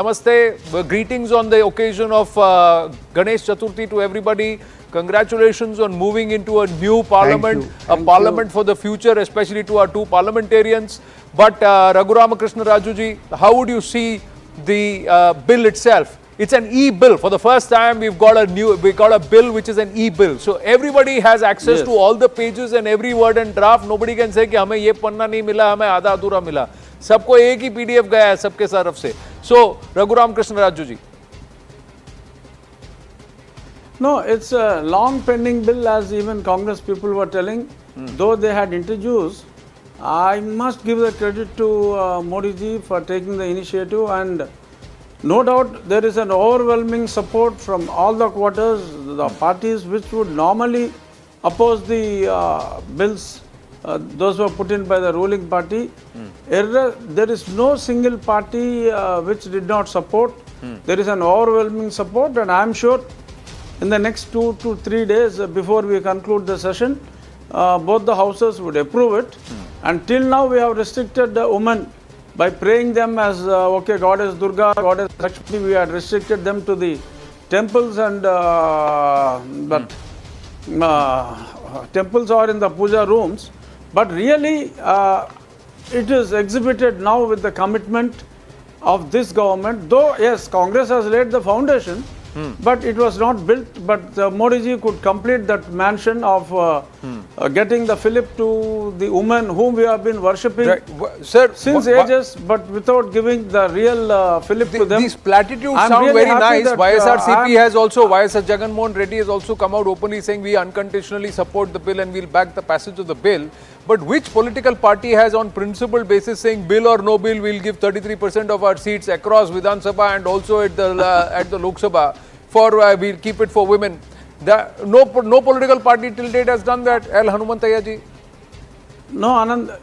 Namaste. Greetings on the occasion of Ganesh Chaturthi to everybody. Congratulations on moving into a new parliament, parliament for the future, especially to our two parliamentarians. But Raghu Raju ji, how would you see the bill itself? It's an e-bill. For the first time, we got a bill which is an e-bill. So everybody has access to all the pages and every word and draft. Nobody can say कि हमें ये पन्ना नहीं मिला, हमें आधा अधूरा मिला. सबको एक ही PDF गया है सबके तरफ से. So Raghu Raju ji. No, it's a long pending bill, as even Congress people were telling. Though they had introduced, I must give the credit to Modi ji for taking the initiative, and no doubt there is an overwhelming support from all the quarters, the parties which would normally oppose the bills, those were put in by the ruling party. There is no single party which did not support. There is an overwhelming support, and I am sure in the next 2 to 3 days before we conclude the session, both the houses would approve it. And till now we have restricted the women by praying them as okay, Goddess Durga, Goddess Lakshmi. We had restricted them to the temples, and temples are in the puja rooms. But really, it is exhibited now with the commitment of this government. Though yes, Congress has laid the foundation, but it was not built. But Modi ji could complete that mansion of getting the fillip to the women whom we have been worshipping since ages, but without giving the real fillip to them. These platitudes sound really very nice. YSRCP has also, YSR Jagan Mohan Reddy has also come out openly saying we unconditionally support the bill and we'll back the passage of the bill. But which political party has on principle basis saying bill or no bill, we'll give 33% of our seats across Vidhan Sabha and also at the Lok Sabha for we'll keep it for women? No political party till date has done that. Hanumanthaiah ji. No, Anand.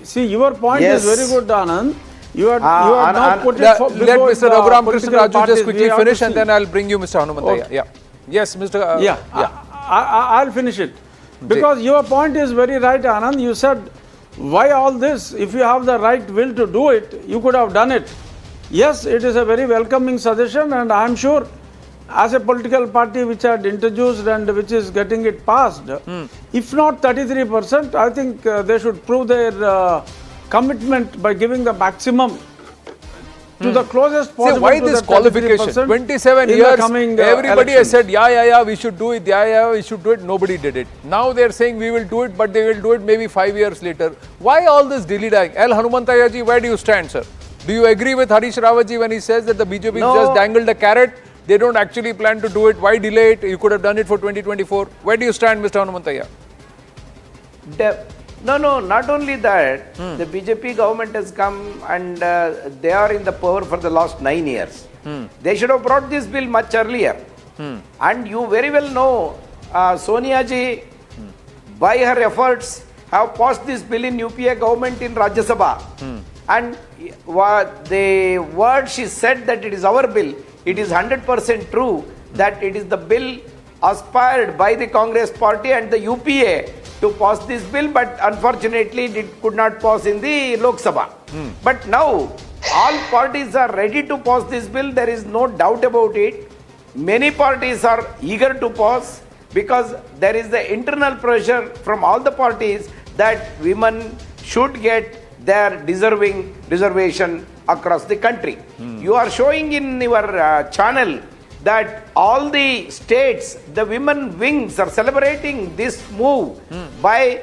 See, your point is very good, Anand. You are not put it for, let Mr. Raghu Raju just quickly finish, and then I'll bring you Mr. Hanumanthaiah. Okay. Yeah. Yes, Mr. I'll finish it. Because your point is very right, Anand. You said, why all this? If you have the right will to do it, you could have done it. Yes, it is a very welcoming suggestion, and I am sure as a political party which had introduced and which is getting it passed, if not 33%, I think they should prove their commitment by giving the maximum to the closest possible. See, why this qualification? 27 years, everybody has said, yeah, we should do it, we should do it. Nobody did it. Now they are saying we will do it, but they will do it maybe 5 years later. Why all this dilly-dallying? Hanumanthaiah ji, where do you stand, sir? Do you agree with Harish Rawat ji when he says that the BJP just dangled a carrot? They don't actually plan to do it. Why delay it? You could have done it for 2024. Where do you stand, Mr. Hanumanthaiah? No, not only that. The BJP government has come and they are in the power for the last 9 years. They should have brought this bill much earlier. And you very well know, Sonia ji, by her efforts, have passed this bill in UPA government in Rajya Sabha. And the word she said that it is our bill, it is 100% true that it is the bill aspired by the Congress party and the UPA to pass this bill, but unfortunately it could not pass in the Lok Sabha. But now all parties are ready to pass this bill. There is no doubt about it. Many parties are eager to pass because there is the internal pressure from all the parties that women should get their deserving reservation across the country. You are showing in your channel that all the states, the women wings are celebrating this move by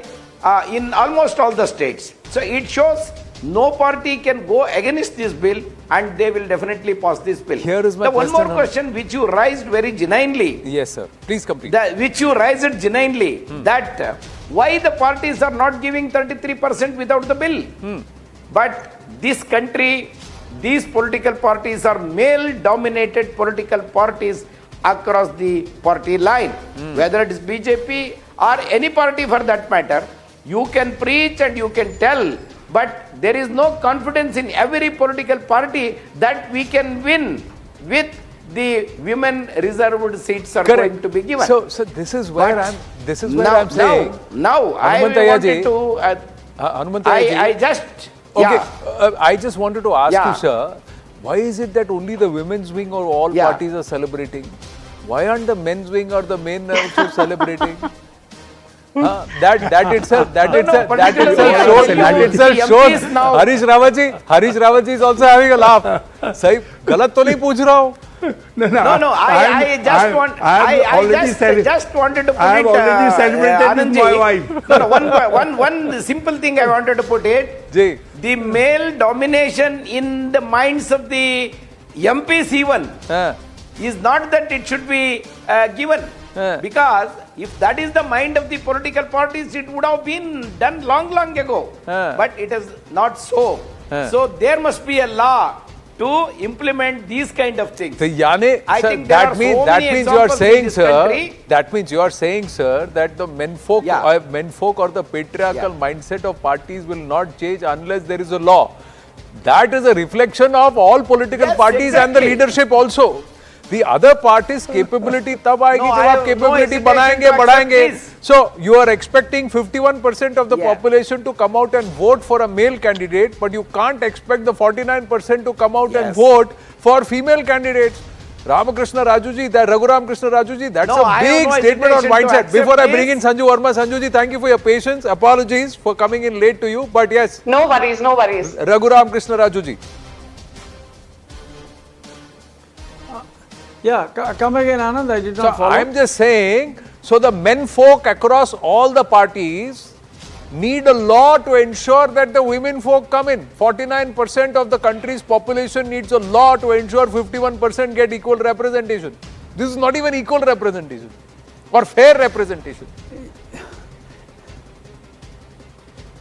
in almost all the states. So it shows no party can go against this bill, and they will definitely pass this bill. Here is my one more question which you raised very genuinely. Yes, sir. Please complete. Which you raised genuinely, that why the parties are not giving 33% without the bill. But this country, these political parties are male-dominated political parties across the party line. Whether it is BJP or any party for that matter, you can preach and you can tell, but there is no confidence in every political party that we can win with the women reserved seats are going to be given. So this is where I'm saying. Now I wanted to. Hanumanthaiah ji. I just. Okay, I just wanted to ask you, sir. why is it that only the women's wing or all Yeah. parties are celebrating? Why aren't the men's wing or the men also celebrating? That itself shows Harish Rawat is also having a laugh. सही गलत तो नहीं पूछ रहा हूँ. No, I just wanted to put I have it, already celebrated with Anandji. my wife. No, one simple thing I wanted to put it. Ji. The male domination in the minds of the MPs even is not that it should be given. Because if that is the mind of the political parties, it would have been done long ago. But it is not so. So there must be a law to implement these kind of things. So यानी I sir, think there are so many that means you are examples in saying, this sir, country. that means you are saying, sir, that the menfolk or the patriarchal mindset of parties will not change unless there is a law. That is a reflection of all political Yes, parties and the exactly. leadership also. The other party's capability तब आएगी No, जब I आप have no capability hesitation बनाएंगे to accept बढ़ाएंगे. this. So you are expecting 51% of the Yeah. population to come out and vote for a male candidate, but you can't expect the 49% to come out and Yes. vote for female candidates. Ramakrishna Rajuji, that Raghu Krishna Rajuji, that's No, a I have big no statement on hesitation to mindset. accept Before I bring in this. Sanju Verma, Sanjuji, thank you for your patience. Apologies for coming in late to you, but yes, No worries, no worries. Raghu Krishna Rajuji. Yeah, come again, Anand. I did So not follow. I'm just saying, so the men folk across all the parties need a law to ensure that the women folk come in. 49% of the country's population needs a law to ensure 51% get equal representation. This is not even equal representation or fair representation.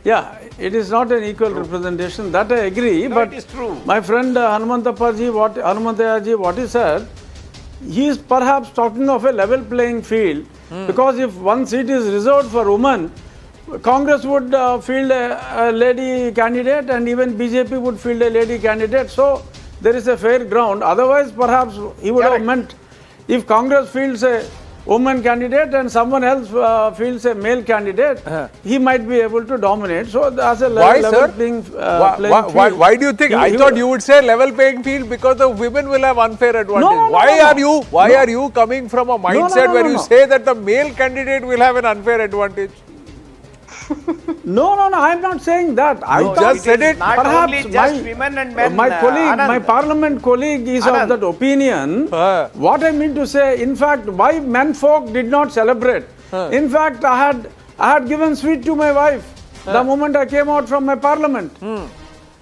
Yeah, it is not an equal representation. That I agree. No, but it is true. My friend Hanumanthaiah ji, what he said, he is perhaps talking of a level playing field. Because if one seat is reserved for women, Congress would field a lady candidate and even BJP would field a lady candidate. So there is a fair ground. Otherwise, perhaps he would have meant if Congress fields a woman candidate and someone else fields a male candidate, he might be able to dominate. So as a Why, level sir? playing field. Why do you think? I thought you would say level playing field because the women will have unfair advantage. No, Why are you coming from a mindset where you say that the male candidate will have an unfair advantage? No, I am not saying that. I You thought just said it. Not perhaps only just women and men. my colleague, Anand. my parliament colleague is Anand. of that opinion. What I mean to say, in fact, why men folk did not celebrate. In fact, I had given sweet to my wife the moment I came out from my parliament.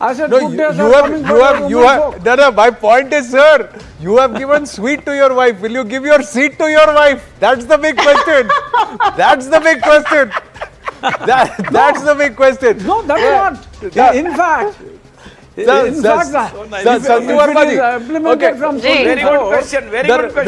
I said, No, good you days are coming for the women folk. no, my point is, sir, you have given sweet to your wife. Will you give your seat to your wife? That's the big question. That's the big question. That's the big question. No, that's not. In fact, Sanju Verma ji. implemented Okay. from Ji. Very good question. Very good question.